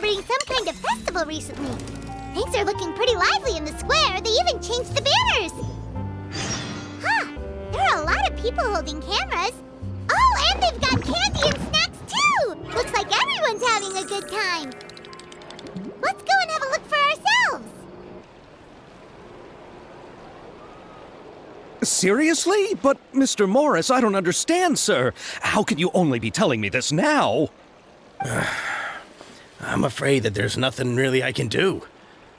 celebrating some kind of festival recently. Things are looking pretty lively in the square. They even changed the banners. Huh, there are a lot of people holding cameras. Oh, and they've got candy and snacks too! Looks like everyone's having a good time. Let's go and have a look for ourselves. Seriously? But, Mr. Morris, I don't understand, sir. How can you only be telling me this now? I'm afraid that there's nothing really I can do.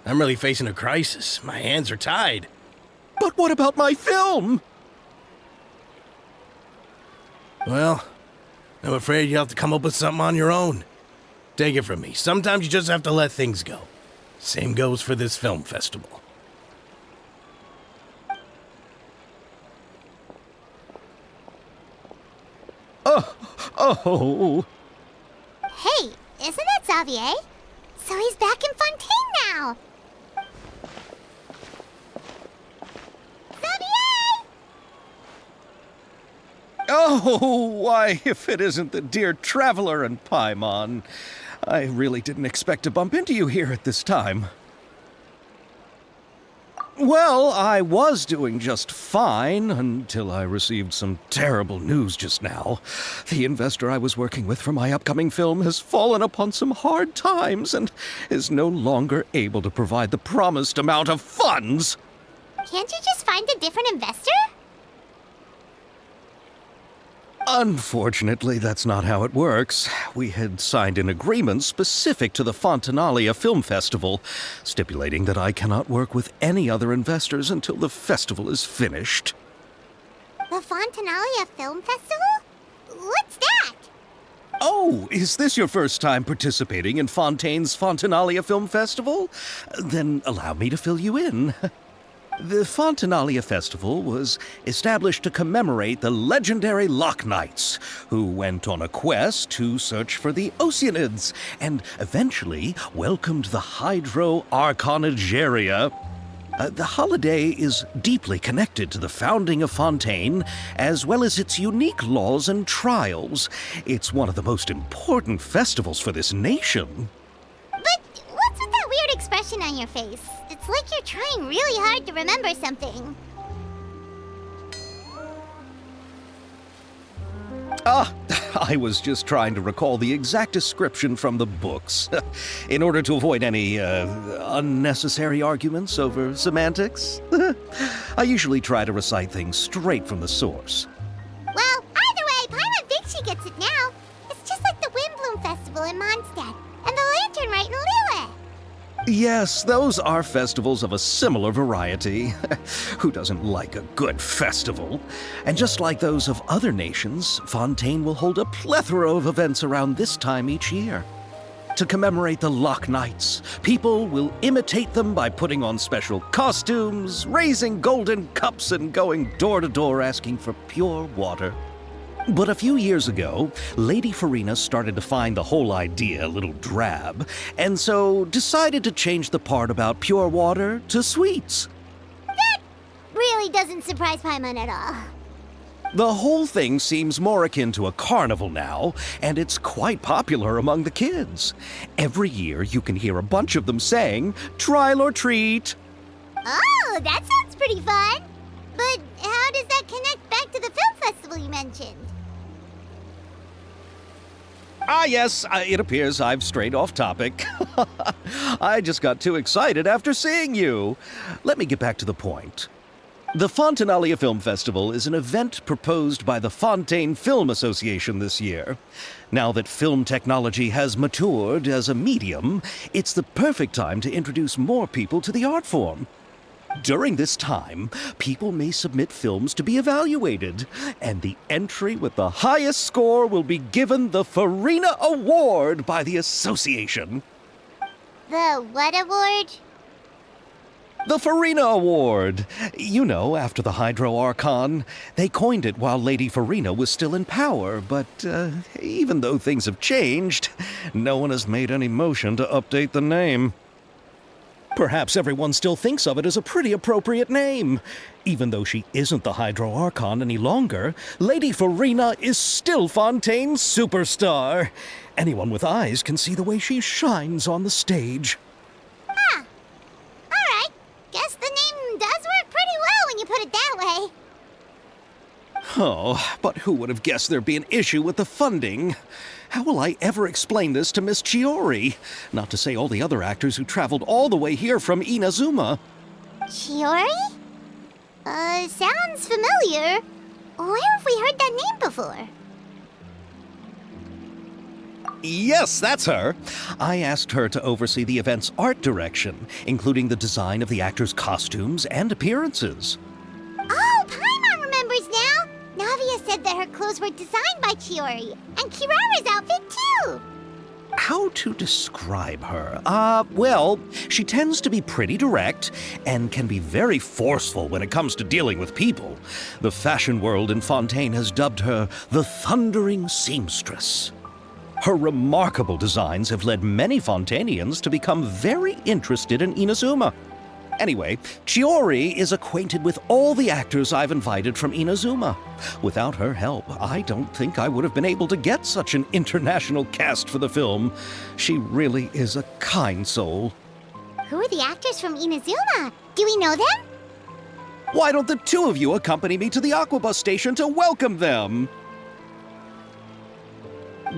I'm really facing a crisis. My hands are tied. But what about my film? Well, I'm afraid you'll have to come up with something on your own. Take it from me. Sometimes you just have to let things go. Same goes for this film festival. Oh. Hey, isn't that Xavier? So he's back in Fontaine now. Xavier! Oh, why, if it isn't the dear Traveler and Paimon. I really didn't expect to bump into you here at this time. Well, I was doing just fine until I received some terrible news just now. The investor I was working with for my upcoming film has fallen upon some hard times and is no longer able to provide the promised amount of funds. Can't you just find a different investor? Unfortunately, that's not how it works. We had signed an agreement specific to the Fontinalia Film Festival, stipulating that I cannot work with any other investors until the festival is finished. The Fontinalia Film Festival? What's that? Oh, is this your first time participating in Fontaine's Fontinalia Film Festival? Then allow me to fill you in. The Fontinalia Festival was established to commemorate the legendary Loch Knights, who went on a quest to search for the Oceanids, and eventually welcomed the Hydro Archon Chioriya. The holiday is deeply connected to the founding of Fontaine, as well as its unique laws and trials. It's one of the most important festivals for this nation. But what's with that weird expression on your face? It's like you're trying really hard to remember something. I was just trying to recall the exact description from the books, in order to avoid any unnecessary arguments over semantics. I usually try to recite things straight from the source. Well, either way, Paimon thinks she gets it now. It's just like the Windbloom Festival in Mondstadt, and the Lantern Rite in Lille. Yes, those are festivals of a similar variety. Who doesn't like a good festival? And just like those of other nations, Fontaine will hold a plethora of events around this time each year. To commemorate the Loch Knights, people will imitate them by putting on special costumes, raising golden cups, and going door to door asking for pure water. But a few years ago, Lady Furina started to find the whole idea a little drab, and so decided to change the part about pure water to sweets. That really doesn't surprise Paimon at all. The whole thing seems more akin to a carnival now, and it's quite popular among the kids. Every year you can hear a bunch of them saying, "Trial or treat." Oh, that sounds pretty fun. But how does that connect back to the film festival you mentioned? Yes, it appears I've strayed off topic. I just got too excited after seeing you. Let me get back to the point. The Fontinalia Film Festival is an event proposed by the Fontaine Film Association this year. Now that film technology has matured as a medium, it's the perfect time to introduce more people to the art form. During this time, people may submit films to be evaluated, and the entry with the highest score will be given the Furina Award by the association. The what award? The Furina Award. You know, after the Hydro Archon. They coined it while Lady Furina was still in power, but even though things have changed, no one has made any motion to update the name. Perhaps everyone still thinks of it as a pretty appropriate name. Even though she isn't the Hydro Archon any longer, Lady Furina is still Fontaine's superstar. Anyone with eyes can see the way she shines on the stage. Huh. Alright. Guess the name does work pretty well when you put it that way. Oh, but who would have guessed there'd be an issue with the funding? How will I ever explain this to Miss Chiori? Not to say all the other actors who traveled all the way here from Inazuma. Chiori? Sounds familiar. Where have we heard that name before? Yes, that's her. I asked her to oversee the event's art direction, including the design of the actors' costumes and appearances. Oh, Paimon remembers now! Navia said that her clothes were designed by Chiori, and Kirara's outfit too! How to describe her? Well, she tends to be pretty direct and can be very forceful when it comes to dealing with people. The fashion world in Fontaine has dubbed her the Thundering Seamstress. Her remarkable designs have led many Fontainians to become very interested in Inazuma. Anyway, Chiori is acquainted with all the actors I've invited from Inazuma. Without her help, I don't think I would have been able to get such an international cast for the film. She really is a kind soul. Who are the actors from Inazuma? Do we know them? Why don't the two of you accompany me to the Aquabus station to welcome them?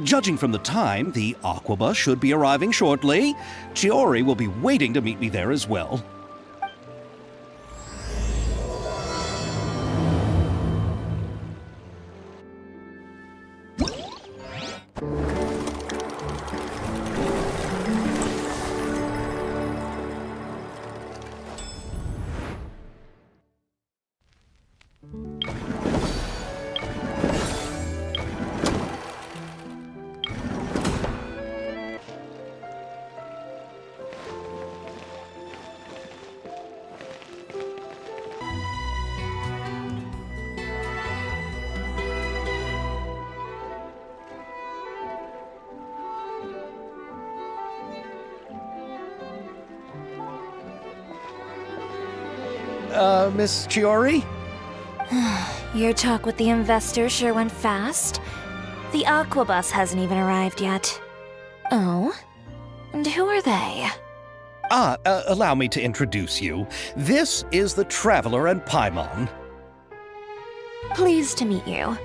Judging from the time, the Aquabus should be arriving shortly. Chiori will be waiting to meet me there as well. Miss Chiori? Your talk with the investor sure went fast. The Aquabus hasn't even arrived yet. Oh? And who are they? Allow me to introduce you. This is the Traveler and Paimon. Pleased to meet you.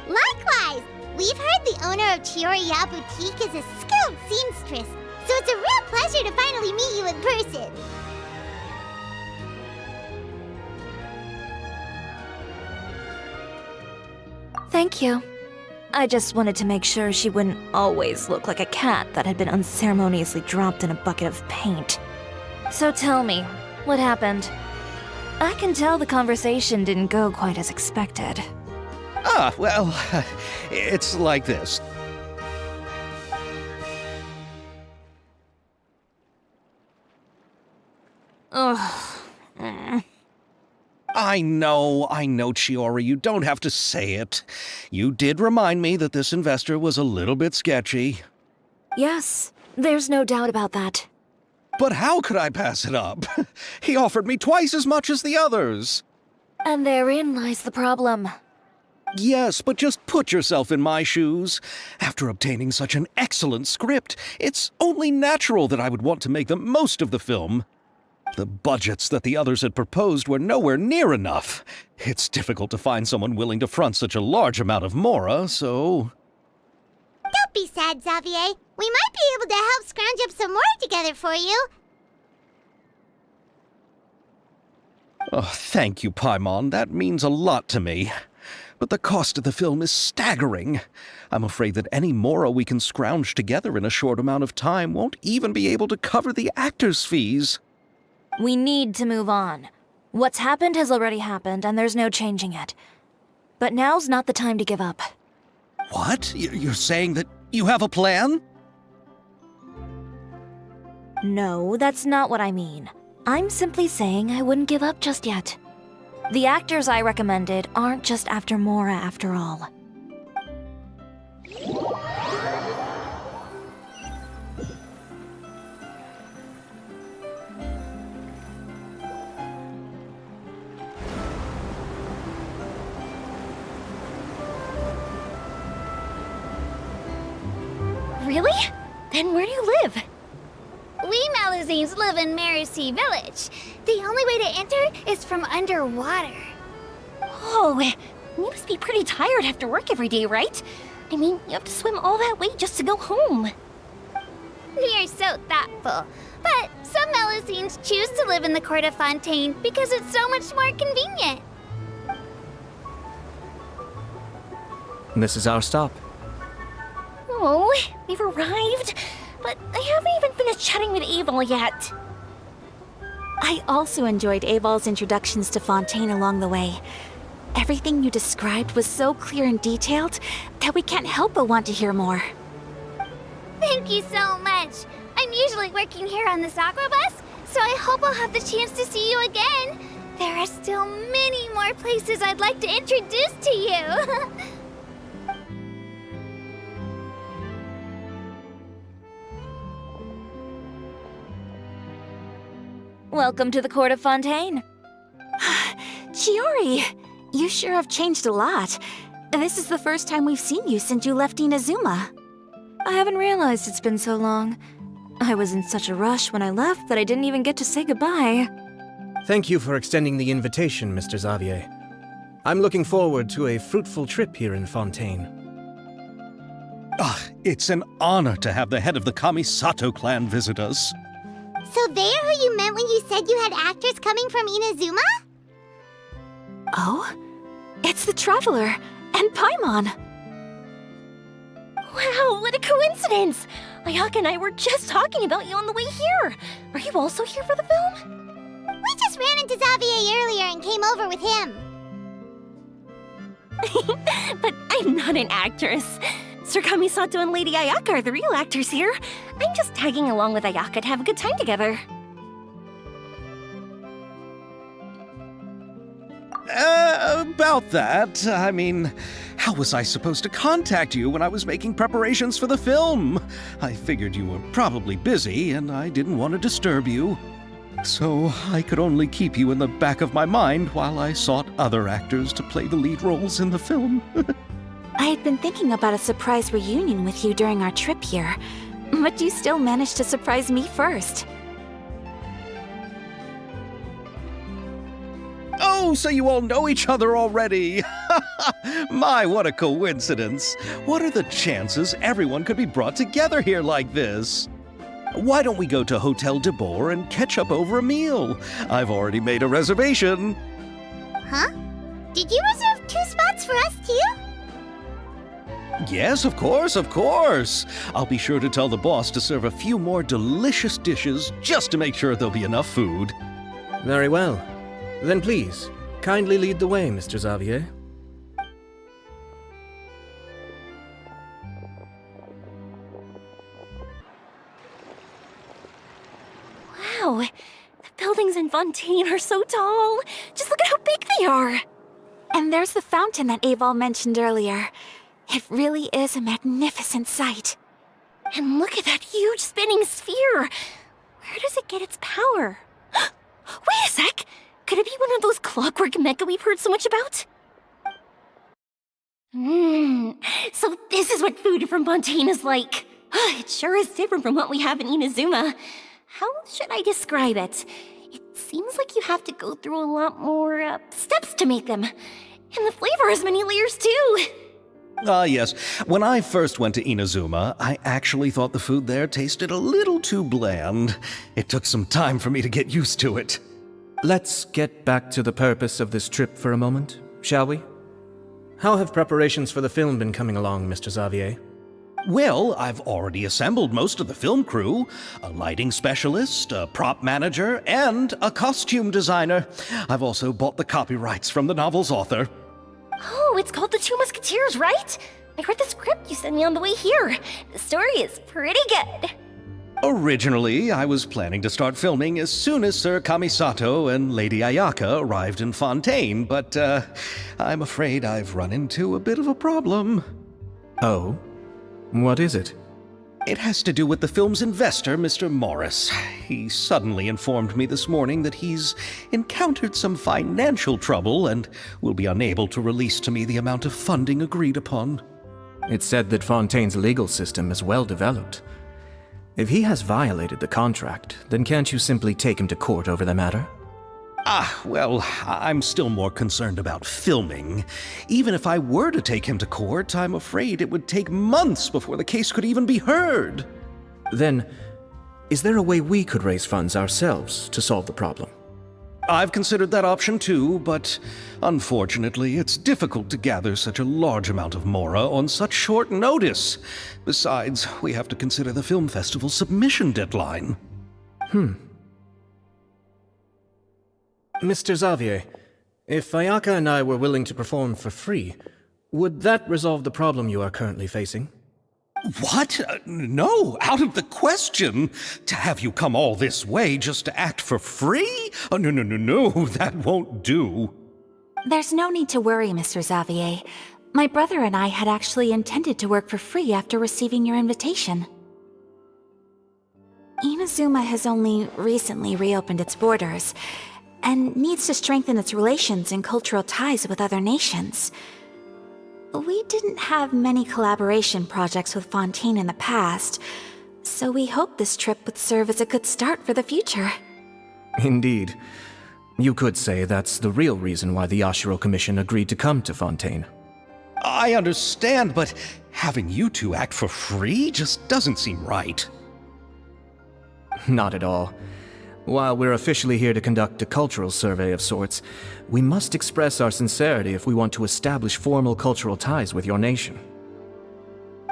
Likewise! We've heard the owner of Chioriya Boutique is a skilled seamstress, so it's a real pleasure to finally meet you in person. Thank you. I just wanted to make sure she wouldn't always look like a cat that had been unceremoniously dropped in a bucket of paint. So tell me, what happened? I can tell the conversation didn't go quite as expected. Well, it's like this. Ugh. I know, Chiori, you don't have to say it. You did remind me that this investor was a little bit sketchy. Yes, there's no doubt about that. But how could I pass it up? He offered me twice as much as the others. And therein lies the problem. Yes, but just put yourself in my shoes. After obtaining such an excellent script, it's only natural that I would want to make the most of the film. The budgets that the others had proposed were nowhere near enough. It's difficult to find someone willing to front such a large amount of Mora, so... Don't be sad, Xavier. We might be able to help scrounge up some more together for you. Oh, thank you, Paimon. That means a lot to me. But the cost of the film is staggering. I'm afraid that any Mora we can scrounge together in a short amount of time won't even be able to cover the actors' fees. We need to move on. What's happened has already happened, and there's no changing it. But now's not the time to give up. What? You're saying that you have a plan? No, that's not what I mean. I'm simply saying I wouldn't give up just yet. The actors I recommended aren't just after Mora after all. Really? Then where do you live? We Melusines live in Mercy Village. The only way to enter is from underwater. Oh, you must be pretty tired after work every day, right? I mean, you have to swim all that way just to go home. You're so thoughtful. But some Melusines choose to live in the court of Fontaine because it's so much more convenient. This is our stop. Oh, we've arrived. But I haven't even finished chatting with Abel yet. I also enjoyed Aval's introductions to Fontaine along the way. Everything you described was so clear and detailed that we can't help but want to hear more. Thank you so much. I'm usually working here on this aqua bus, so I hope I'll have the chance to see you again. There are still many more places I'd like to introduce to you. Welcome to the court of Fontaine. Chiori, you sure have changed a lot. This is the first time we've seen you since you left Inazuma. I haven't realized it's been so long. I was in such a rush when I left that I didn't even get to say goodbye. Thank you for extending the invitation, Mr. Xavier. I'm looking forward to a fruitful trip here in Fontaine. It's an honor to have the head of the Kamisato clan visit us. So they're who you meant when you said you had actors coming from Inazuma? Oh? It's the Traveler and Paimon. Wow, what a coincidence! Ayaka and I were just talking about you on the way here. Are you also here for the film? We just ran into Xavier earlier and came over with him. But I'm not an actress. Sir Kamisato and Lady Ayaka are the real actors here. I'm just tagging along with Ayaka to have a good time together. About that, I mean, how was I supposed to contact you when I was making preparations for the film? I figured you were probably busy, and I didn't want to disturb you. So I could only keep you in the back of my mind while I sought other actors to play the lead roles in the film. I had been thinking about a surprise reunion with you during our trip here, but you still managed to surprise me first. Oh, so you all know each other already! My, what a coincidence! What are the chances everyone could be brought together here like this? Why don't we go to Hotel de Boer and catch up over a meal? I've already made a reservation. Huh? Did you reserve 2 spots for us too? Yes, of course, of course. I'll be sure to tell the boss to serve a few more delicious dishes just to make sure there'll be enough food. Very well. Then please, kindly lead the way, Mr. Xavier. Wow, the buildings in Fontaine are so tall. Just look at how big they are. And there's the fountain that Aval mentioned earlier. It really is a magnificent sight. And look at that huge spinning sphere. Where does it get its power? Wait a sec! Could it be one of those clockwork mecha we've heard so much about? So this is what food from Fontaine is like. It sure is different from what we have in Inazuma. How should I describe it? It seems like you have to go through a lot more steps to make them. And the flavor has many layers too. Yes. When I first went to Inazuma, I actually thought the food there tasted a little too bland. It took some time for me to get used to it. Let's get back to the purpose of this trip for a moment, shall we? How have preparations for the film been coming along, Mr. Xavier? Well, I've already assembled most of the film crew, a lighting specialist, a prop manager, and a costume designer. I've also bought the copyrights from the novel's author. Oh, it's called The Two Musketeers, right? I read the script you sent me on the way here. The story is pretty good. Originally, I was planning to start filming as soon as Sir Kamisato and Lady Ayaka arrived in Fontaine, but I'm afraid I've run into a bit of a problem. Oh? What is it? It has to do with the film's investor, Mr. Morris. He suddenly informed me this morning that he's encountered some financial trouble and will be unable to release to me the amount of funding agreed upon. It's said that Fontaine's legal system is well developed. If he has violated the contract, then can't you simply take him to court over the matter? Well, I'm still more concerned about filming. Even if I were to take him to court, I'm afraid it would take months before the case could even be heard. Then, is there a way we could raise funds ourselves to solve the problem? I've considered that option too, but unfortunately, it's difficult to gather such a large amount of Mora on such short notice. Besides, we have to consider the film festival's submission deadline. Mr. Xavier, if Ayaka and I were willing to perform for free, would that resolve the problem you are currently facing? What? No, out of the question. To have you come all this way just to act for free? Oh, no, that won't do. There's no need to worry, Mr. Xavier. My brother and I had actually intended to work for free after receiving your invitation. Inazuma has only recently reopened its borders, and needs to strengthen its relations and cultural ties with other nations. We didn't have many collaboration projects with Fontaine in the past, so we hoped this trip would serve as a good start for the future. Indeed. You could say that's the real reason why the Yashiro Commission agreed to come to Fontaine. I understand, but having you two act for free just doesn't seem right. Not at all. While we're officially here to conduct a cultural survey of sorts, we must express our sincerity if we want to establish formal cultural ties with your nation.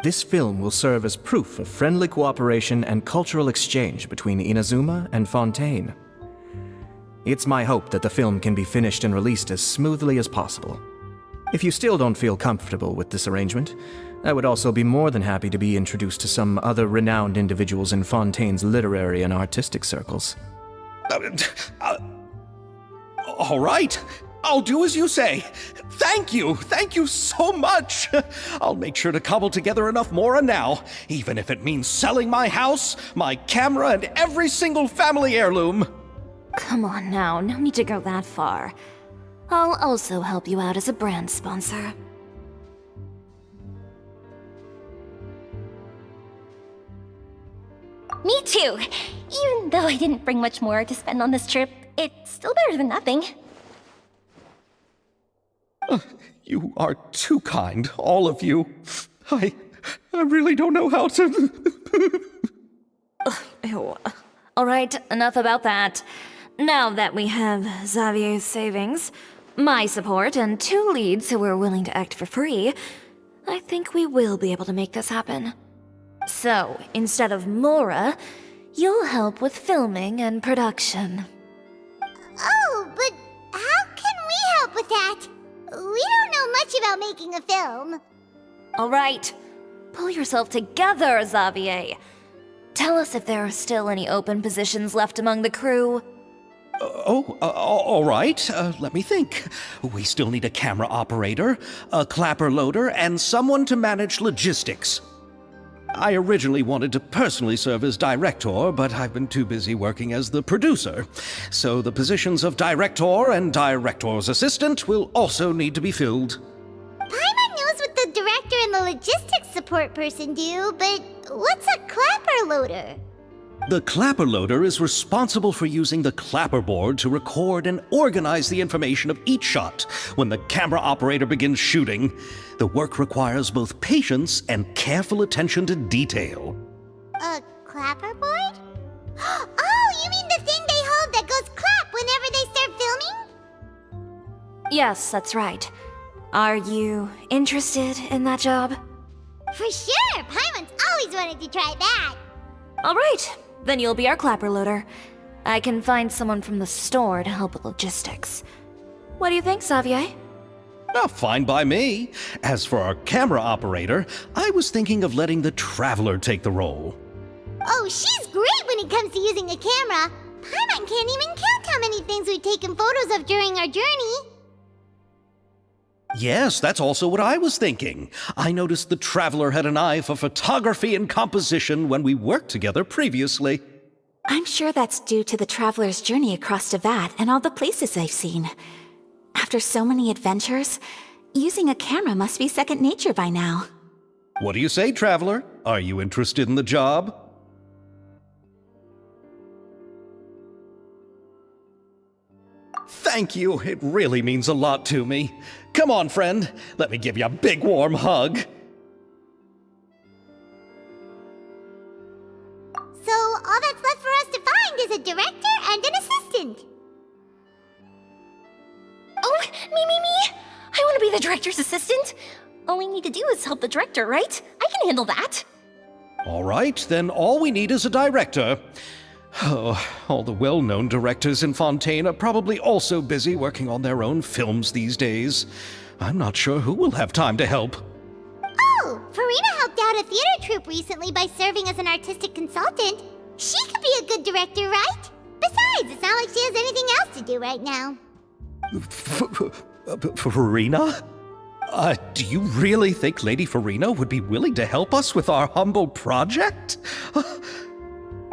This film will serve as proof of friendly cooperation and cultural exchange between Inazuma and Fontaine. It's my hope that the film can be finished and released as smoothly as possible. If you still don't feel comfortable with this arrangement, I would also be more than happy to be introduced to some other renowned individuals in Fontaine's literary and artistic circles. All right, I'll do as you say. Thank you so much. I'll make sure to cobble together enough Mora now, even if it means selling my house, my camera, and every single family heirloom. Come on now, no need to go that far. I'll also help you out as a brand sponsor. Me too! Even though I didn't bring much more to spend on this trip, it's still better than nothing. You are too kind, all of you. I really don't know how to... Ew. Alright, enough about that. Now that we have Xavier's savings, my support, and 2 leads who are willing to act for free, I think we will be able to make this happen. So, instead of Mora, you'll help with filming and production. Oh, but how can we help with that? We don't know much about making a film. Alright, pull yourself together, Xavier. Tell us if there are still any open positions left among the crew. All right. Let me think. We still need a camera operator, a clapper loader, and someone to manage logistics. I originally wanted to personally serve as director, but I've been too busy working as the producer. So the positions of director and director's assistant will also need to be filled. Paimon knows what the director and the logistics support person do, but what's a clapper loader? The clapper loader is responsible for using the clapperboard to record and organize the information of each shot when the camera operator begins shooting. The work requires both patience and careful attention to detail. A clapperboard? Oh, you mean the thing they hold that goes clap whenever they start filming? Yes, that's right. Are you interested in that job? For sure! Paimon's always wanted to try that. Alright, then you'll be our clapper loader. I can find someone from the store to help with logistics. What do you think, Xavier? Fine by me. As for our camera operator, I was thinking of letting the Traveler take the role. Oh, she's great when it comes to using a camera. Paimon can't even count how many things we've taken photos of during our journey. Yes, that's also what I was thinking. I noticed the Traveler had an eye for photography and composition when we worked together previously. I'm sure that's due to the traveler's journey across Teyvat and all the places they've seen. After so many adventures, using a camera must be second nature by now. What do you say, traveler? Are you interested in the job? Thank you. It really means a lot to me. Come on, friend. Let me give you a big warm hug. So all that's left for us to find is a director and an assistant. Oh, me! I want to be the director's assistant. All we need to do is help the director, right? I can handle that. All right, then all we need is a director. Oh, all the well-known directors in Fontaine are probably also busy working on their own films these days. I'm not sure who will have time to help. Oh, Furina helped out a theater troupe recently by serving as an artistic consultant. She could be a good director, right? Besides, it's not like she has anything else to do right now. Furina? Do you really think Lady Furina would be willing to help us with our humble project?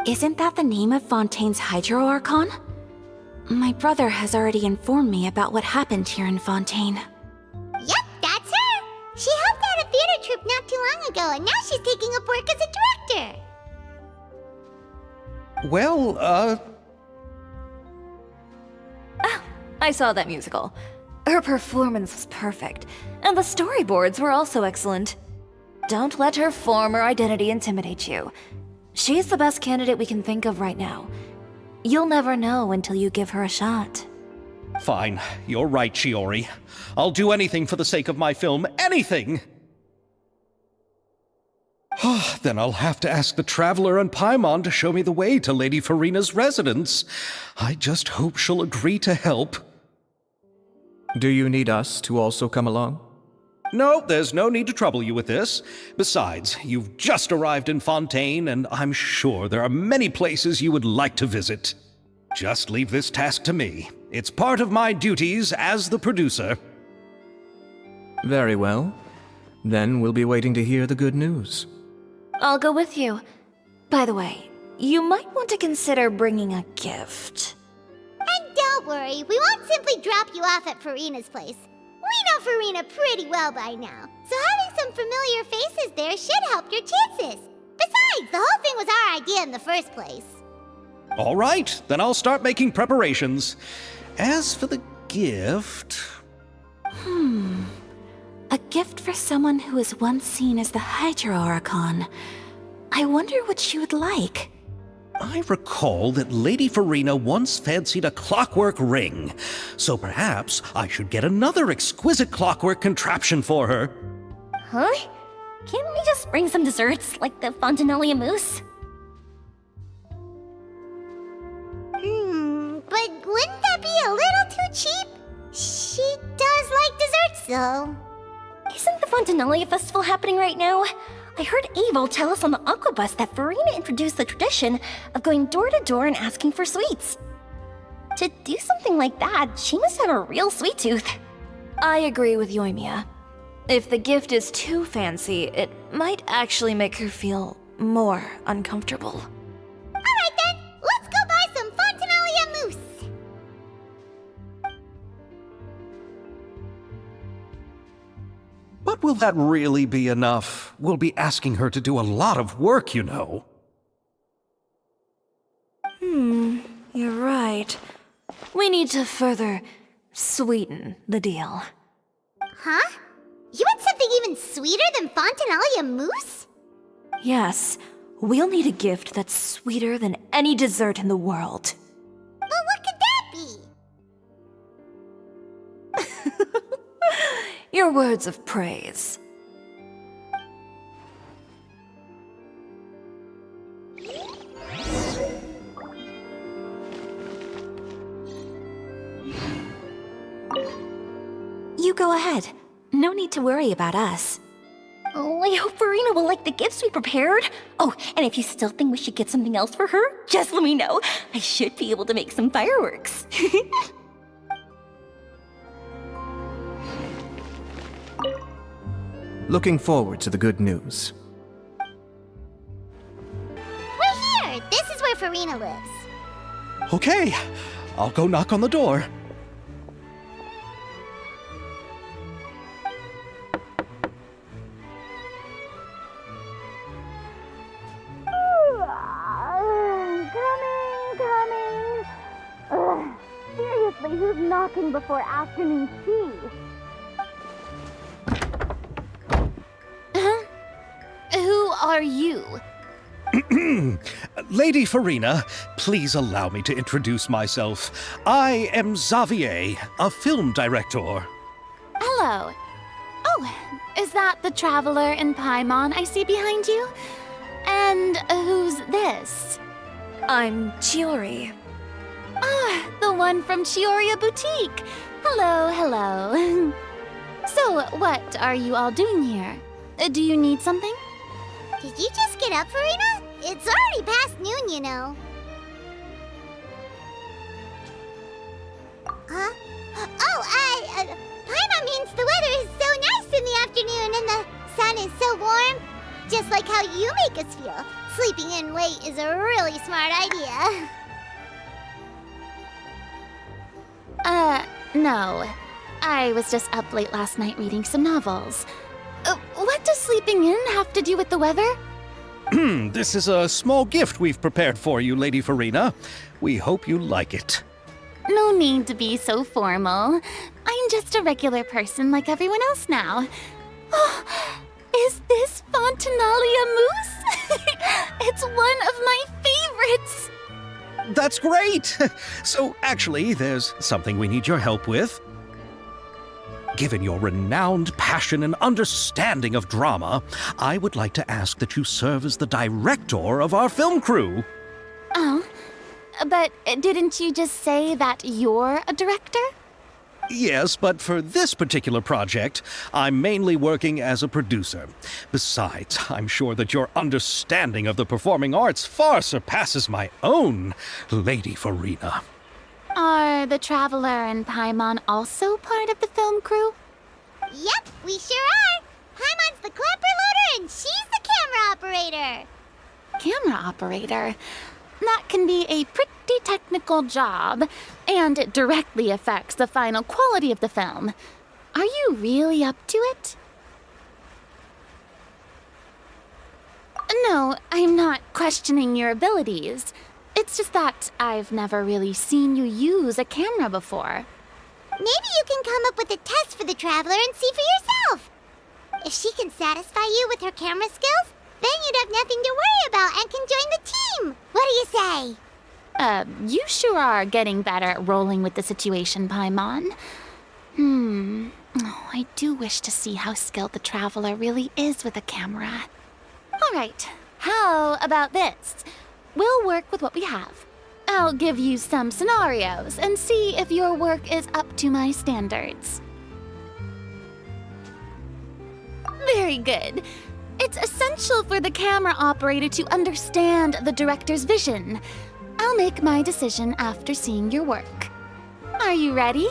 Isn't that the name of Fontaine's Hydro Archon? My brother has already informed me about what happened here in Fontaine. Yep, that's her. She helped out a theater troupe not too long ago, and now she's taking up work as a director. Well, I saw that musical. Her performance was perfect, and the storyboards were also excellent. Don't let her former identity intimidate you. She's the best candidate we can think of right now. You'll never know until you give her a shot. Fine. You're right, Chiori. I'll do anything for the sake of my film. Anything! Then I'll have to ask the Traveler and Paimon to show me the way to Lady Furina's residence. I just hope she'll agree to help. Do you need us to also come along? No, there's no need to trouble you with this. Besides, you've just arrived in Fontaine, and I'm sure there are many places you would like to visit. Just leave this task to me. It's part of my duties as the producer. Very well. Then we'll be waiting to hear the good news. I'll go with you. By the way, you might want to consider bringing a gift. And don't worry, we won't simply drop you off at Furina's place. We know Furina pretty well by now, so having some familiar faces there should help your chances. Besides, the whole thing was our idea in the first place. All right, then I'll start making preparations. As for the gift... A gift for someone who was once seen as the Hydro Archon. I wonder what she would like. I recall that Lady Furina once fancied a clockwork ring, so perhaps I should get another exquisite clockwork contraption for her. Huh? Can't we just bring some desserts, like the Fontinalia Mousse? But wouldn't that be a little too cheap? She does like desserts, though. Isn't the Fontinalia Festival happening right now? I heard Abel tell us on the Aquabus that Furina introduced the tradition of going door to door and asking for sweets. To do something like that, she must have a real sweet tooth. I agree with Yoimiya. If the gift is too fancy, it might actually make her feel more uncomfortable. Alright then, let's go buy some Fontinalia Mousse. But will that really be enough? We'll be asking her to do a lot of work, you know. You're right. We need to further sweeten the deal. Huh? You want something even sweeter than Fontinalia Mousse? Yes, we'll need a gift that's sweeter than any dessert in the world. But what could that be? Your words of praise. You go ahead. No need to worry about us. Oh, I hope Furina will like the gifts we prepared. Oh, and if you still think we should get something else for her, just let me know. I should be able to make some fireworks. Looking forward to the good news. We're here! This is where Furina lives. Okay, I'll go knock on the door. knocking before afternoon tea. Huh? Who are you? Lady Furina, please allow me to introduce myself. I am Xavier, a film director. Hello. Oh, is that the traveler in Paimon I see behind you? And who's this? I'm Chiori. Ah, the one from Chioriya Boutique. Hello, hello. So, what are you all doing here? Do you need something? Did you just get up, Furina? It's already past noon, you know. Huh? Oh, Paimon means the weather is so nice in the afternoon and the sun is so warm. Just like how you make us feel. Sleeping in late is a really smart idea. No. I was just up late last night reading some novels. What does sleeping in have to do with the weather? This is a small gift we've prepared for you, Lady Furina. We hope you like it. No need to be so formal. I'm just a regular person like everyone else now. Oh, is this Fontinalia Mousse? It's one of my favorites! That's great! So, actually, there's something we need your help with. Given your renowned passion and understanding of drama, I would like to ask that you serve as the director of our film crew. Oh, but didn't you just say that you're a director? Yes, but for this particular project, I'm mainly working as a producer. Besides, I'm sure that your understanding of the performing arts far surpasses my own, Lady Furina. Are the Traveler and Paimon also part of the film crew? Yep, we sure are. Paimon's the clapper loader and she's the camera operator. Camera operator? That can be a pretty technical job, and it directly affects the final quality of the film. Are you really up to it? No, I'm not questioning your abilities. It's just that I've never really seen you use a camera before. Maybe you can come up with a test for the Traveler and see for yourself. If she can satisfy you with her camera skills, then you'd have nothing to worry about and can join the team. What do you say? You sure are getting better at rolling with the situation, Paimon. Oh, I do wish to see how skilled the Traveler really is with a camera. All right, how about this? We'll work with what we have. I'll give you some scenarios and see if your work is up to my standards. Very good. It's essential for the camera operator to understand the director's vision. I'll make my decision after seeing your work. Are you ready?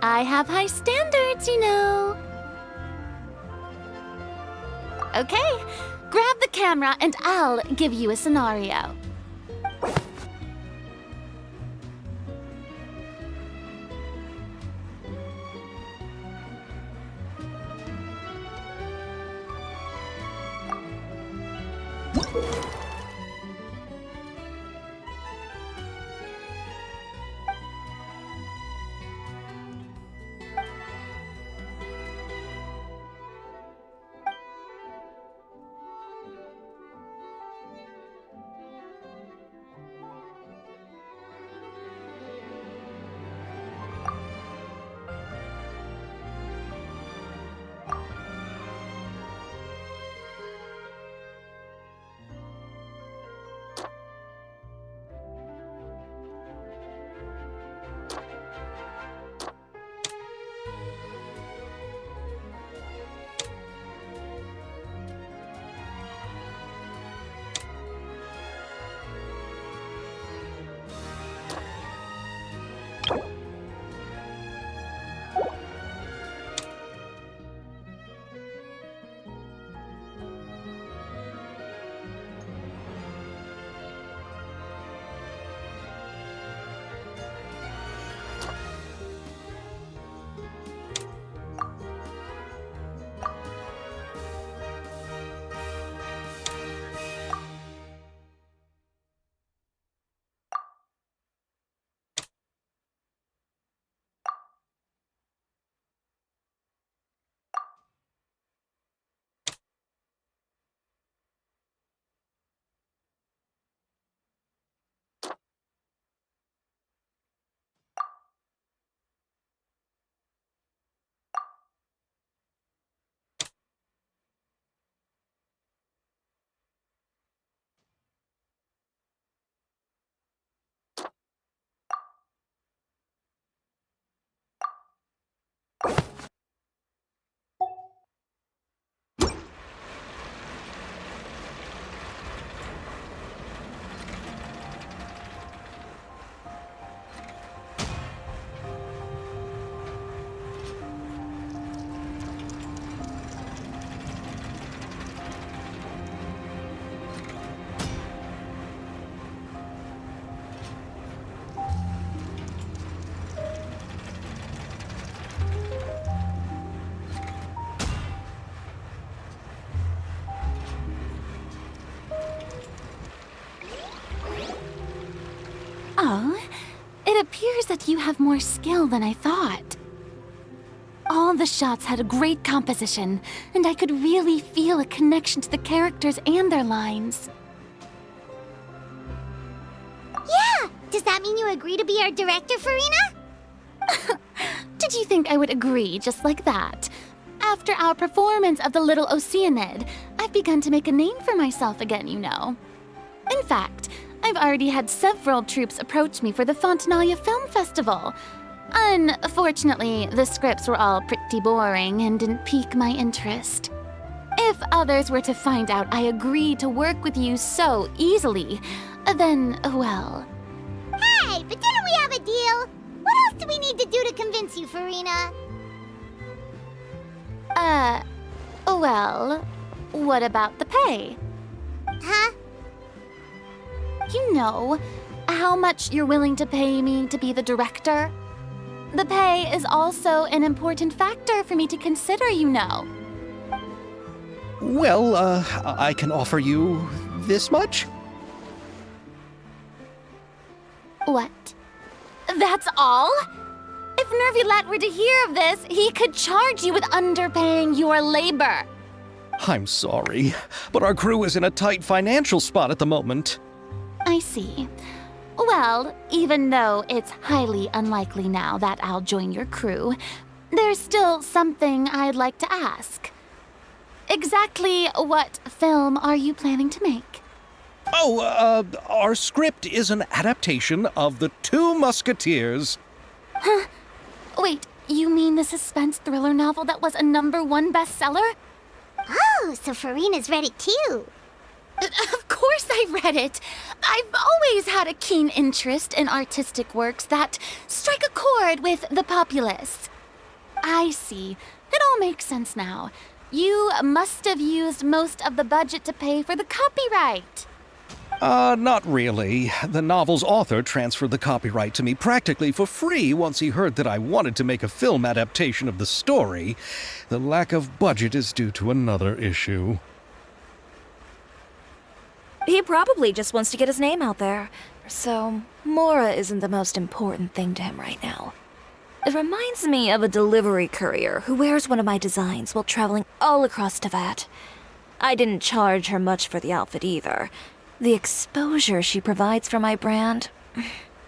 I have high standards, you know. Okay, grab the camera and I'll give you a scenario. Oh, it appears that you have more skill than I thought. All the shots had a great composition, and I could really feel a connection to the characters and their lines. Yeah! Does that mean you agree to be our director, Furina? Did you think I would agree just like that? After our performance of the Little Oceanid, I've begun to make a name for myself again, you know. In fact, I've already had several troops approach me for the Fontinalia Film Festival. Unfortunately, the scripts were all pretty boring and didn't pique my interest. If others were to find out I agreed to work with you so easily, then, well... Hey, but didn't we have a deal? What else do we need to do to convince you, Furina? Well, what about the pay? Huh? You know, how much you're willing to pay me to be the director? The pay is also an important factor for me to consider, you know. Well, I can offer you this much? What? That's all? If Nervilat were to hear of this, he could charge you with underpaying your labor. I'm sorry, but our crew is in a tight financial spot at the moment. I see. Well, even though it's highly unlikely now that I'll join your crew, there's still something I'd like to ask. Exactly what film are you planning to make? Oh, our script is an adaptation of the Two Musketeers. Huh? Wait, you mean the suspense thriller novel that was a #1 bestseller? Oh, so Furina's read it too. Of course I read it. I've always had a keen interest in artistic works that strike a chord with the populace. I see. It all makes sense now. You must have used most of the budget to pay for the copyright. Not really. The novel's author transferred the copyright to me practically for free once he heard that I wanted to make a film adaptation of the story. The lack of budget is due to another issue. He probably just wants to get his name out there. So, Mora isn't the most important thing to him right now. It reminds me of a delivery courier who wears one of my designs while traveling all across Teyvat. I didn't charge her much for the outfit either. The exposure she provides for my brand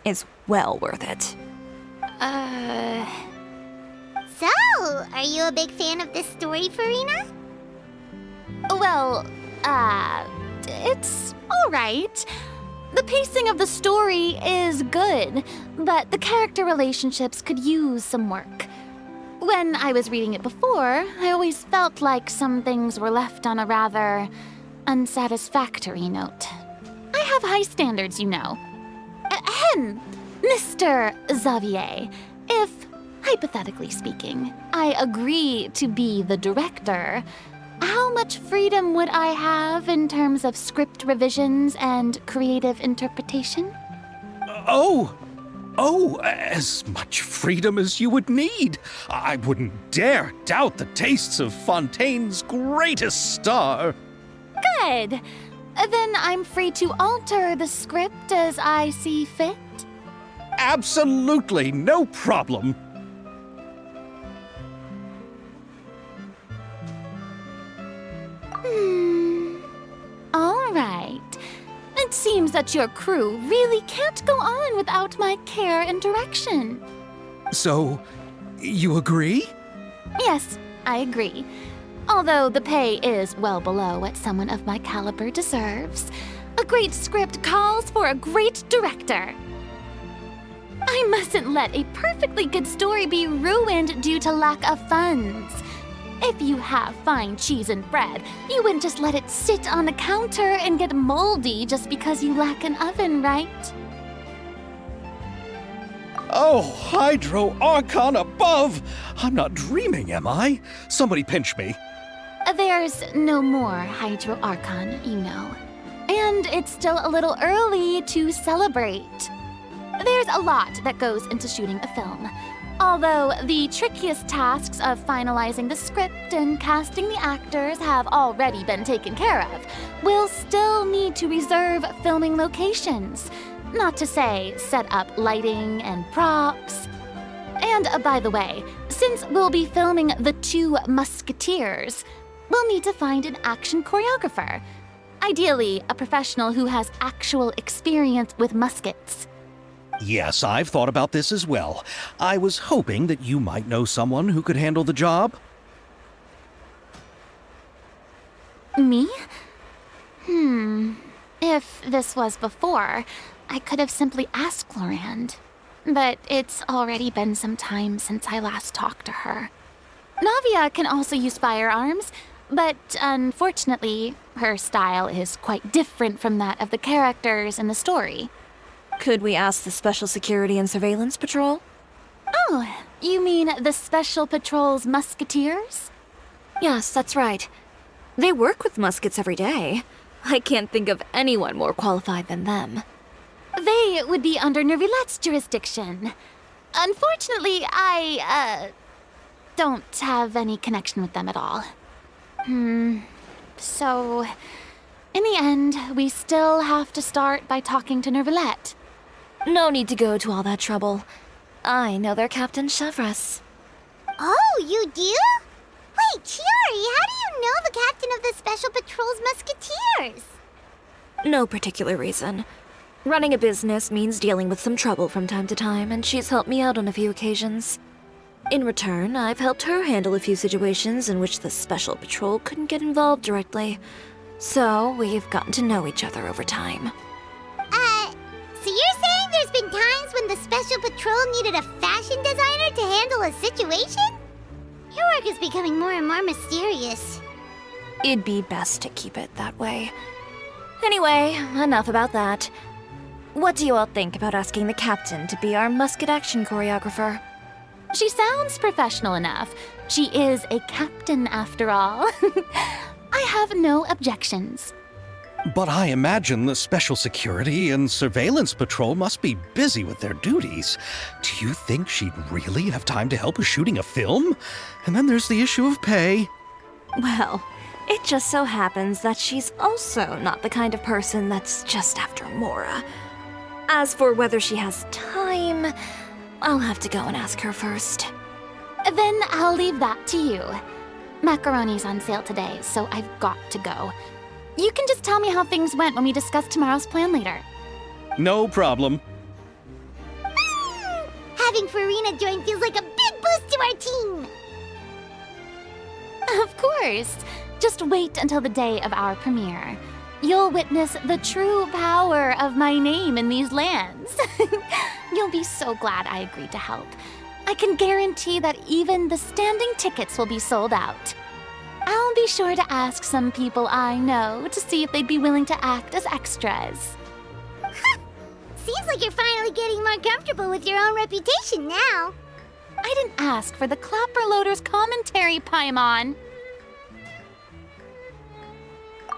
is well worth it. So, are you a big fan of this story, Furina? Well, it's alright. The pacing of the story is good, but the character relationships could use some work. When I was reading it before, I always felt like some things were left on a rather unsatisfactory note. I have high standards, you know. Ahem, Mr. Xavier, if, hypothetically speaking, I agree to be the director, how much freedom would I have in terms of script revisions and creative interpretation? Oh, as much freedom as you would need. I wouldn't dare doubt the tastes of Fontaine's greatest star. Good. Then I'm free to alter the script as I see fit? Absolutely, no problem. All right. It seems that your crew really can't go on without my care and direction. So, you agree? Yes, I agree. Although the pay is well below what someone of my caliber deserves, a great script calls for a great director. I mustn't let a perfectly good story be ruined due to lack of funds. If you have fine cheese and bread, you wouldn't just let it sit on the counter and get moldy just because you lack an oven, right? Oh, Hydro Archon above! I'm not dreaming, am I? Somebody pinch me. There's no more Hydro Archon, you know. And it's still a little early to celebrate. There's a lot that goes into shooting a film. Although the trickiest tasks of finalizing the script and casting the actors have already been taken care of, we'll still need to reserve filming locations. Not to say set up lighting and props. And by the way, since we'll be filming the Two Musketeers, we'll need to find an action choreographer. Ideally, a professional who has actual experience with muskets. Yes, I've thought about this as well. I was hoping that you might know someone who could handle the job. Me? If this was before, I could have simply asked Florand. But it's already been some time since I last talked to her. Navia can also use firearms, but unfortunately, her style is quite different from that of the characters in the story. Could we ask the Special Security and Surveillance Patrol? Oh, you mean the Special Patrol's Musketeers? Yes, that's right. They work with muskets every day. I can't think of anyone more qualified than them. They would be under Nervilette's jurisdiction. Unfortunately, I don't have any connection with them at all. So, in the end, we still have to start by talking to Nervilette. No need to go to all that trouble. I know their Captain Chevreuse. Oh, you do? Wait, Chiori, how do you know the captain of the Special Patrol's Musketeers? No particular reason. Running a business means dealing with some trouble from time to time, and she's helped me out on a few occasions. In return, I've helped her handle a few situations in which the Special Patrol couldn't get involved directly. So, we've gotten to know each other over time. So you're saying there's been times when the Special Patrol needed a fashion designer to handle a situation? Your work is becoming more and more mysterious. It'd be best to keep it that way. Anyway, enough about that. What do you all think about asking the captain to be our musket action choreographer? She sounds professional enough. She is a captain, after all. I have no objections. But I imagine the Special Security and Surveillance Patrol must be busy with their duties. Do you think she'd really have time to help with shooting a film? And then there's the issue of pay. Well, it just so happens that she's also not the kind of person that's just after Mora. As for whether she has time, I'll have to go and ask her first. Then I'll leave that to you. Macaroni's on sale today, so I've got to go. You can just tell me how things went when we discuss tomorrow's plan later. No problem. Having Furina join feels like a big boost to our team. Of course. Just wait until the day of our premiere. You'll witness the true power of my name in these lands. You'll be so glad I agreed to help. I can guarantee that even the standing tickets will be sold out. I'll be sure to ask some people I know to see if they'd be willing to act as extras. Seems like you're finally getting more comfortable with your own reputation now. I didn't ask for the Clapper Loader's commentary, Paimon.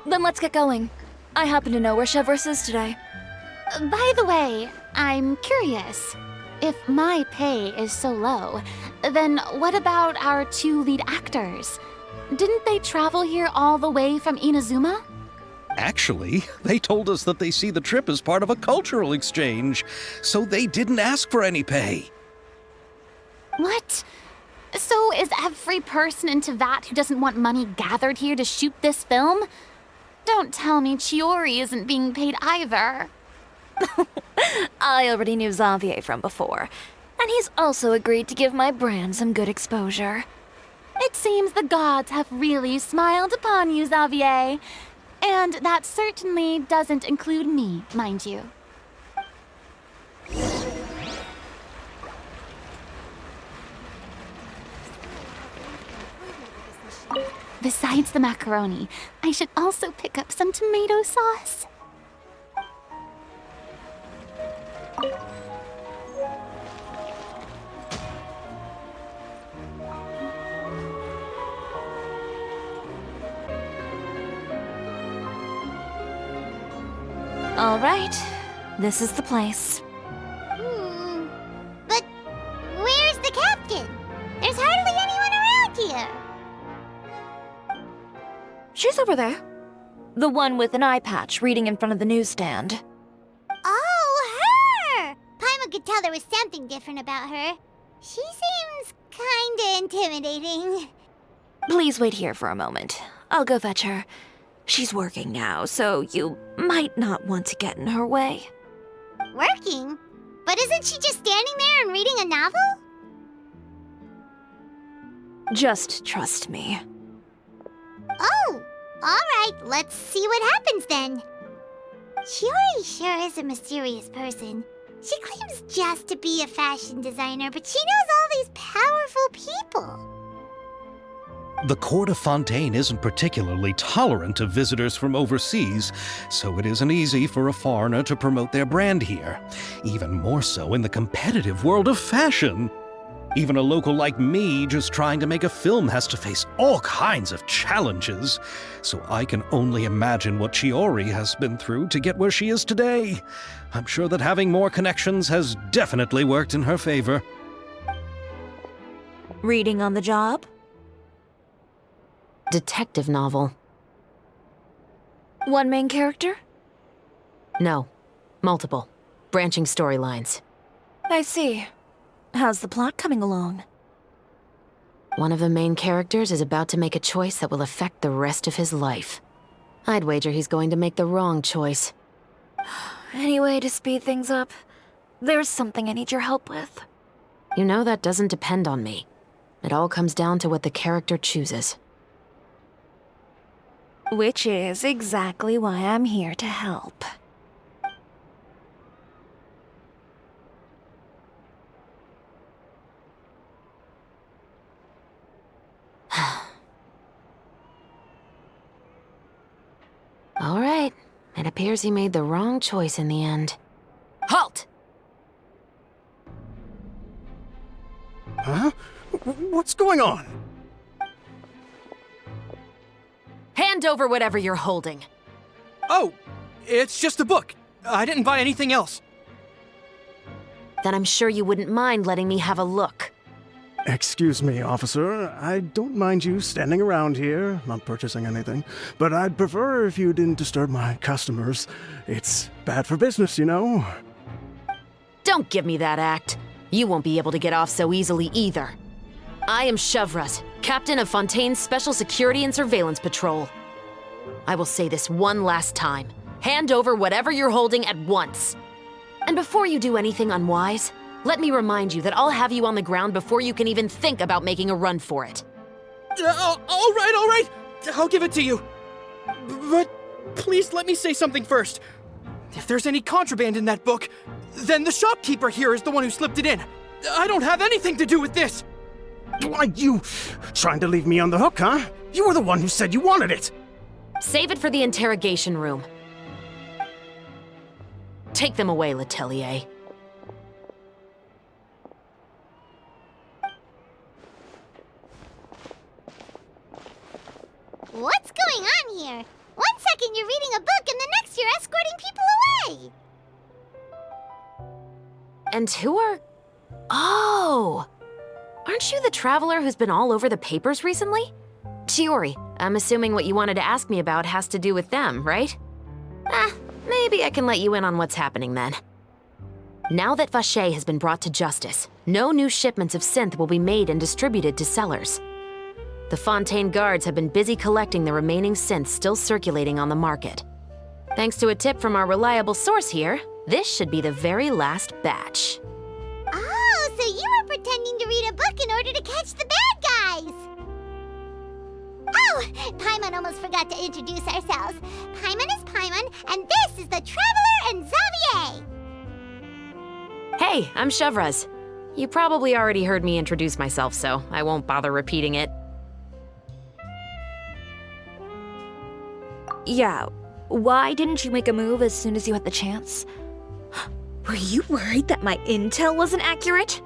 Then let's get going. I happen to know where Chevreuse is today. By the way, I'm curious. If my pay is so low, then what about our two lead actors? Didn't they travel here all the way from Inazuma? Actually, they told us that they see the trip as part of a cultural exchange, so they didn't ask for any pay. What? So is every person in Tevat who doesn't want money gathered here to shoot this film? Don't tell me Chiori isn't being paid either. I already knew Xavier from before, and he's also agreed to give my brand some good exposure. It seems the gods have really smiled upon you, Xavier. And that certainly doesn't include me, mind you. Besides the macaroni, I should also pick up some tomato sauce. All right, this is the place. But where's the captain? There's hardly anyone around here. She's over there. The one with an eye patch reading in front of the newsstand. Oh, Anyone could tell there was something different about her. She seems kinda intimidating. Please wait here for a moment. I'll go fetch her. She's working now, so you might not want to get in her way. Working? But isn't she just standing there and reading a novel? Just trust me. Oh, alright, let's see what happens then. Chiori sure is a mysterious person. She claims just to be a fashion designer, but she knows all these powerful people. The court of Fontaine isn't particularly tolerant of visitors from overseas, so it isn't easy for a foreigner to promote their brand here. Even more so in the competitive world of fashion. Even a local like me just trying to make a film has to face all kinds of challenges. So I can only imagine what Chiori has been through to get where she is today. I'm sure that having more connections has definitely worked in her favor. Reading on the job? Detective novel. One main character? No. Multiple. Branching storylines. I see. How's the plot coming along? One of the main characters is about to make a choice that will affect the rest of his life. I'd wager he's going to make the wrong choice. Any way to speed things up? There's something I need your help with. You know that doesn't depend on me. It all comes down to what the character chooses. Which is exactly why I'm here to help. All right. It appears he made the wrong choice in the end. Halt! Huh? What's going on? Hand over whatever you're holding. Oh, it's just a book. I didn't buy anything else. Then I'm sure you wouldn't mind letting me have a look. Excuse me, officer. I don't mind you standing around here, not purchasing anything, but I'd prefer if you didn't disturb my customers. It's bad for business, you know. Don't give me that act. You won't be able to get off so easily either. I am Chevreuse, captain of Fontaine's Special Security and Surveillance Patrol. I will say this one last time. Hand over whatever you're holding at once. And before you do anything unwise, let me remind you that I'll have you on the ground before you can even think about making a run for it. All right. I'll give it to you. But please let me say something first. If there's any contraband in that book, then the shopkeeper here is the one who slipped it in. I don't have anything to do with this. Why, you trying to leave me on the hook, huh? You were the one who said you wanted it. Save it for the interrogation room. Take them away, Letelier. What's going on here? 1 second you're reading a book and the next you're escorting people away. And who are... Oh! Aren't you the traveler who's been all over the papers recently? Chiori, I'm assuming what you wanted to ask me about has to do with them, right? Maybe I can let you in on what's happening then. Now that Vacher has been brought to justice, no new shipments of synth will be made and distributed to sellers. The Fontaine guards have been busy collecting the remaining synths still circulating on the market. Thanks to a tip from our reliable source here, this should be the very last batch. Oh, so you were pretending to read a book in order to catch the bad guys! Oh, Paimon almost forgot to introduce ourselves. Paimon is Paimon, and this is the Traveler and Xavier! Hey, I'm Chevreuse. You probably already heard me introduce myself, so I won't bother repeating it. Yeah, why didn't you make a move as soon as you had the chance? Were you worried that my intel wasn't accurate?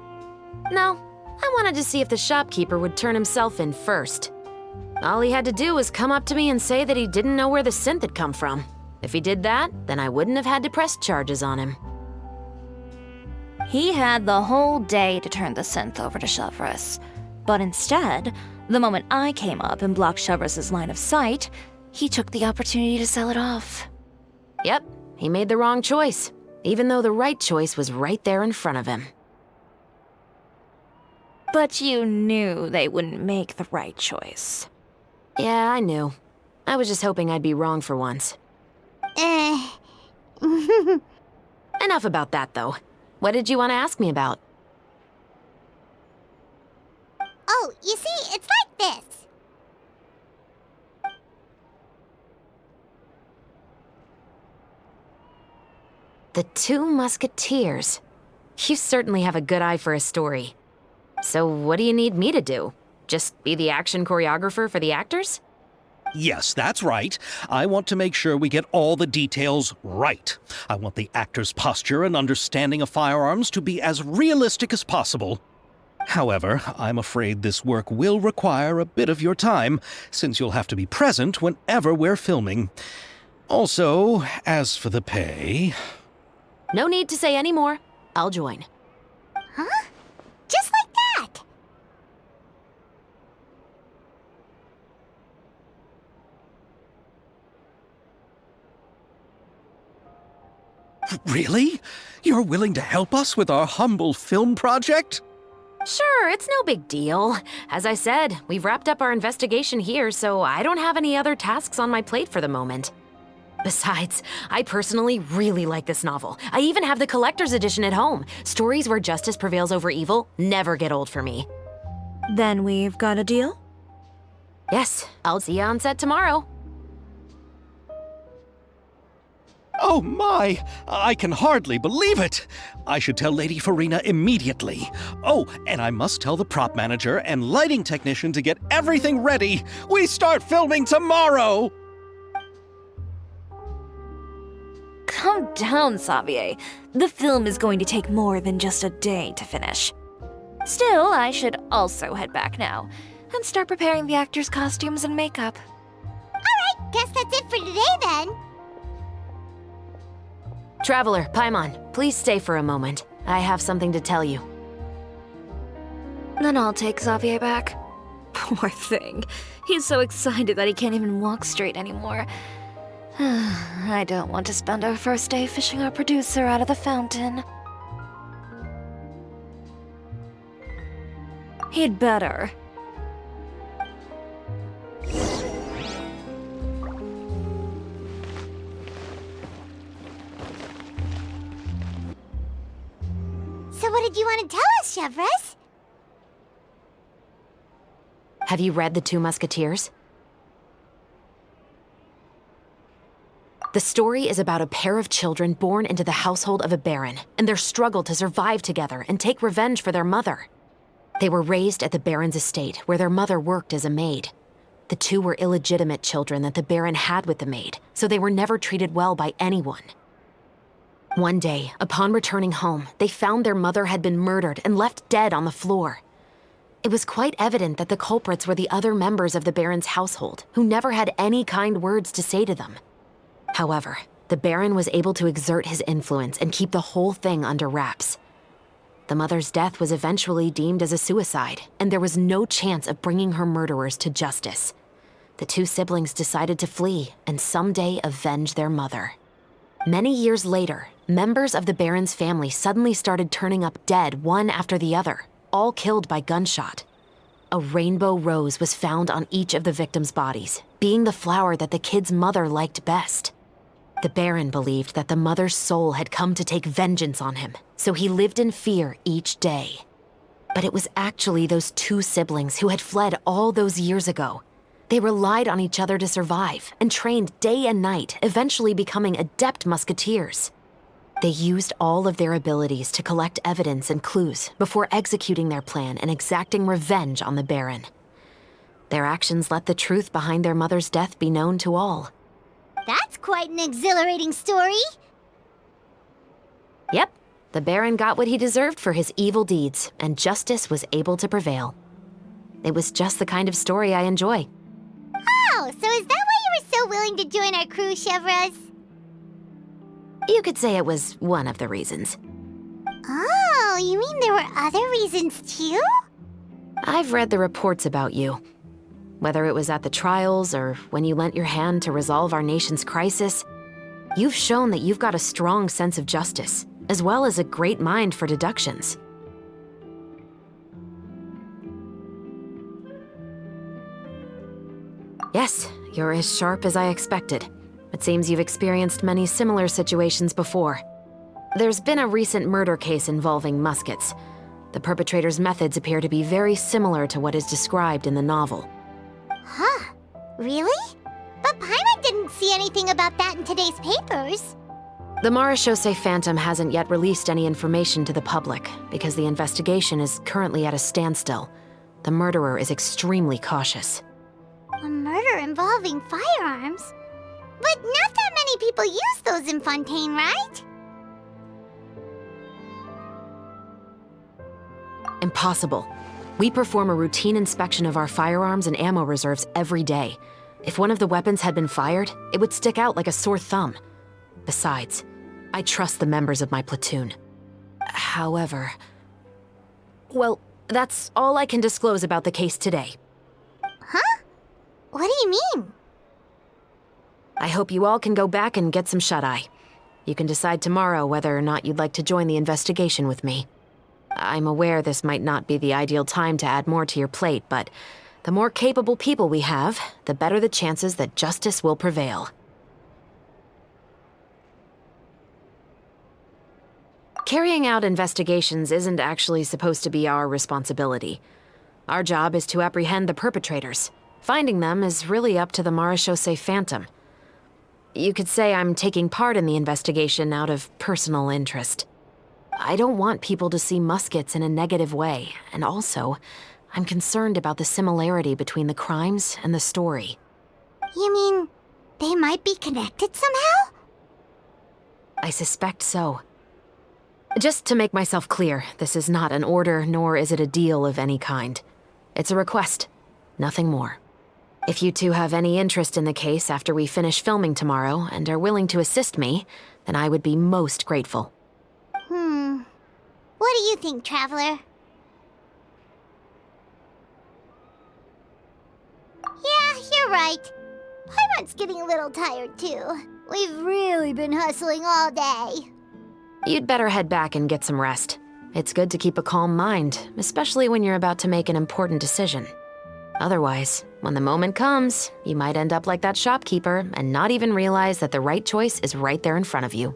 No, I wanted to see if the shopkeeper would turn himself in first. All he had to do was come up to me and say that he didn't know where the synth had come from. If he did that, then I wouldn't have had to press charges on him. He had the whole day to turn the synth over to Chevreuse. But instead, the moment I came up and blocked Chevreuse's line of sight, he took the opportunity to sell it off. Yep, he made the wrong choice. even though the right choice was right there in front of him. But you knew they wouldn't make the right choice. Yeah, I knew. I was just hoping I'd be wrong for once. Enough about that, though. What did you want to ask me about? Oh, you see, it's like this. The Two Musketeers. You certainly have a good eye for a story. So what do you need me to do? Just be the action choreographer for the actors? Yes, that's right. I want to make sure we get all the details right. I want the actor's posture and understanding of firearms to be as realistic as possible. However, I'm afraid this work will require a bit of your time, since you'll have to be present whenever we're filming. Also, as for the pay... No need to say any more. I'll join. Huh? Just like that? Really? You're willing to help us with our humble film project? Sure, it's no big deal. As I said, we've wrapped up our investigation here, so I don't have any other tasks on my plate for the moment. Besides, I personally really like this novel. I even have the collector's edition at home. Stories where justice prevails over evil never get old for me. Then we've got a deal? Yes, I'll see you on set tomorrow. Oh my! I can hardly believe it! I should tell Lady Furina immediately. Oh, and I must tell the prop manager and lighting technician to get everything ready. We start filming tomorrow! Calm down, Xavier. The film is going to take more than just a day to finish. Still, I should also head back now and start preparing the actors' costumes and makeup. Alright, guess that's it for today then. Traveler, Paimon, please stay for a moment. I have something to tell you. Then I'll take Xavier back. Poor thing. He's so excited that he can't even walk straight anymore. I don't want to spend our first day fishing our producer out of the fountain. He'd better. So what did you want to tell us, Chevreuse? Have you read The Two Musketeers? The story is about a pair of children born into the household of a baron and their struggle to survive together and take revenge for their mother. They were raised at the baron's estate, where their mother worked as a maid. The two were illegitimate children that the baron had with the maid, so they were never treated well by anyone. One day, upon returning home, they found their mother had been murdered and left dead on the floor. It was quite evident that the culprits were the other members of the baron's household, who never had any kind words to say to them. However, the baron was able to exert his influence and keep the whole thing under wraps. The mother's death was eventually deemed as a suicide, and there was no chance of bringing her murderers to justice. The two siblings decided to flee and someday avenge their mother. Many years later, members of the baron's family suddenly started turning up dead one after the other, all killed by gunshot. A rainbow rose was found on each of the victims' bodies, being the flower that the kid's mother liked best. The baron believed that the mother's soul had come to take vengeance on him, so he lived in fear each day. But it was actually those two siblings who had fled all those years ago. They relied on each other to survive and trained day and night, eventually becoming adept musketeers. They used all of their abilities to collect evidence and clues before executing their plan and exacting revenge on the baron. Their actions let the truth behind their mother's death be known to all. That's quite an exhilarating story. Yep, the baron got what he deserved for his evil deeds, and justice was able to prevail. It was just the kind of story I enjoy. Oh, so is that why you were so willing to join our crew, Chevreuse? You could say it was one of the reasons. Oh, you mean there were other reasons too? I've read the reports about you. Whether it was at the trials or when you lent your hand to resolve our nation's crisis, You've shown that you've got a strong sense of justice, as well as a great mind for deductions. Yes, you're as sharp as I expected. It seems you've experienced many similar situations before. There's been a recent murder case involving Muskets. The perpetrator's methods appear to be very similar to what is described in the novel. Huh? Really? But Paimon didn't see anything about that in today's papers. The Marechaussee Phantom hasn't yet released any information to the public because the investigation is currently at a standstill. The murderer is extremely cautious. A murder involving firearms? But not that many people use those in Fontaine, right? Impossible. We perform a routine inspection of our firearms and ammo reserves every day. If one of the weapons had been fired, it would stick out like a sore thumb. Besides, I trust the members of my platoon. However... Well, that's all I can disclose about the case today. Huh? What do you mean? I hope you all can go back and get some shut-eye. You can decide tomorrow whether or not you'd like to join the investigation with me. I'm aware this might not be the ideal time to add more to your plate, but the more capable people we have, the better the chances that justice will prevail. Carrying out investigations isn't actually supposed to be our responsibility. Our job is to apprehend the perpetrators. Finding them is really up to the Marechaussee Phantom. You could say I'm taking part in the investigation out of personal interest. I don't want people to see Muskets in a negative way, and also, I'm concerned about the similarity between the crimes and the story. You mean they might be connected somehow? I suspect so. Just to make myself clear, this is not an order, nor is it a deal of any kind. It's a request, nothing more. If you two have any interest in the case after we finish filming tomorrow and are willing to assist me, then I would be most grateful. What do you think, Traveler? Yeah, you're right. Paimon's getting a little tired, too. We've really been hustling all day. You'd better head back and get some rest. It's good to keep a calm mind, especially when you're about to make an important decision. Otherwise, when the moment comes, you might end up like that shopkeeper and not even realize that the right choice is right there in front of you.